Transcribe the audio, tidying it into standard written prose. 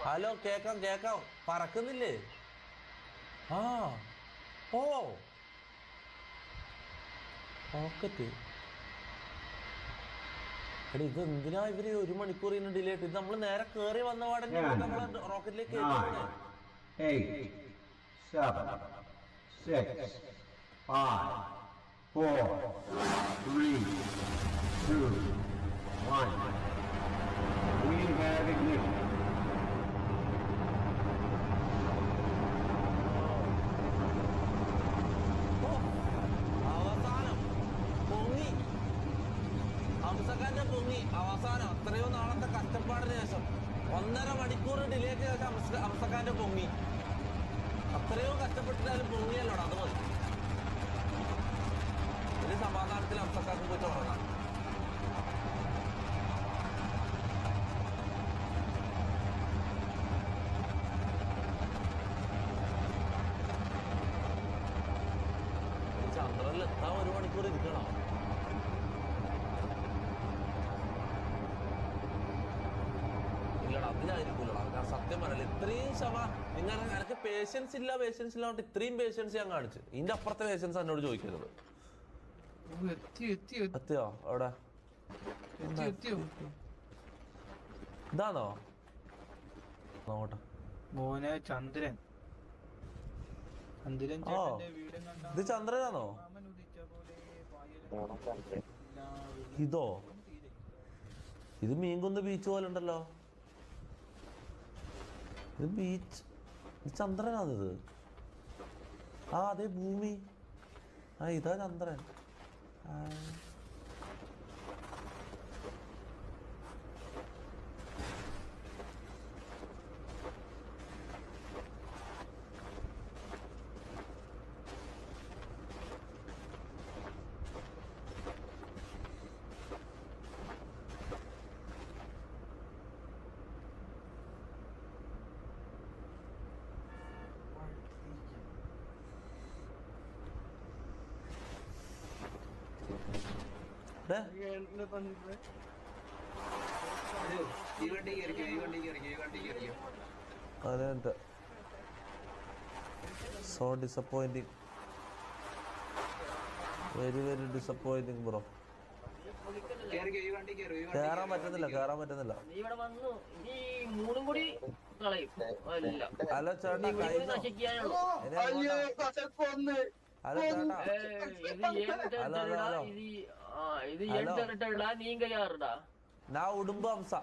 Hello, കേക്കാം കേക്കാം. പറക്കുന്നില്ലേ? ആ ഓ റോക്കറ്റ്. എടി, ഇത് എന്തിനാ ഇവര് 1 മണിക്കൂർ ഡിലേ ആയിട്ട്? ഇത് നമ്മൾ നേരെ കേറി വന്ന പാടന്നെ നമ്മളെ റോക്കറ്റിലേക്ക് കയറ്റുന്നത്. 8, 7, 6, 5, 4, 3, 2, 1. We have ignition. അവസാനം പൊങ്ങി, ഹംസക്കാന്റെ പൊങ്ങി. അവസാനം അത്രയോ നാളത്തെ കഷ്ടപ്പാടിന് ശേഷം 1.5 മണിക്കൂർ ഡിലേക്ക് ശേഷം ഹംസക്കാന്റെ പൊങ്ങി. അത്രയോ കഷ്ടപ്പെട്ടിട്ടാലും പൊങ്ങിയല്ലോടാ, അത് മതി. ഇനി സമാധാനത്തിൽ ഹംസക്കാർക്ക് പോയിട്ട് ഉറങ്ങാം. ചന്ദ്രനിൽ എത്താൻ 1 മണിക്കൂർ ഇരിക്കണോ? ഇല്ലടാ, അതിനായിരിക്കൂലടാ. ഞാൻ സത്യം പറയല, ഇത്രയും എനിക്ക് പേഷ്യൻസ് ഇല്ലാണ്ട് ഇത്രയും പേഷ്യൻസ് ഞാൻ കാണിച്ചു. ഇതിന്റെ അപ്പുറത്തെ പേഷ്യൻസ് എന്നോട് ചോദിക്കരുത്. എത്തിയോ? എവിടെ? ഇതാണോ? നോട്ടെ മോനെ, ചന്ദ്രൻ. ഓ, ഇത് ചന്ദ്രനാണോ? ഇതോ? ഇത് മീൻകുന്ന് ബീച്ച് പോലെ ഉണ്ടല്ലോ. ഇത് ബീച്ച്, ഇത് ചന്ദ്രനാണിത്. ആ അതെ, ഭൂമി. ആ ഇതാ ചന്ദ്രൻ. So disappointing, very very disappointing bro. കേറാൻ പറ്റുന്നില്ല. ഹലോ ചേട്ടാ, நான் உடும்பு அம்சா.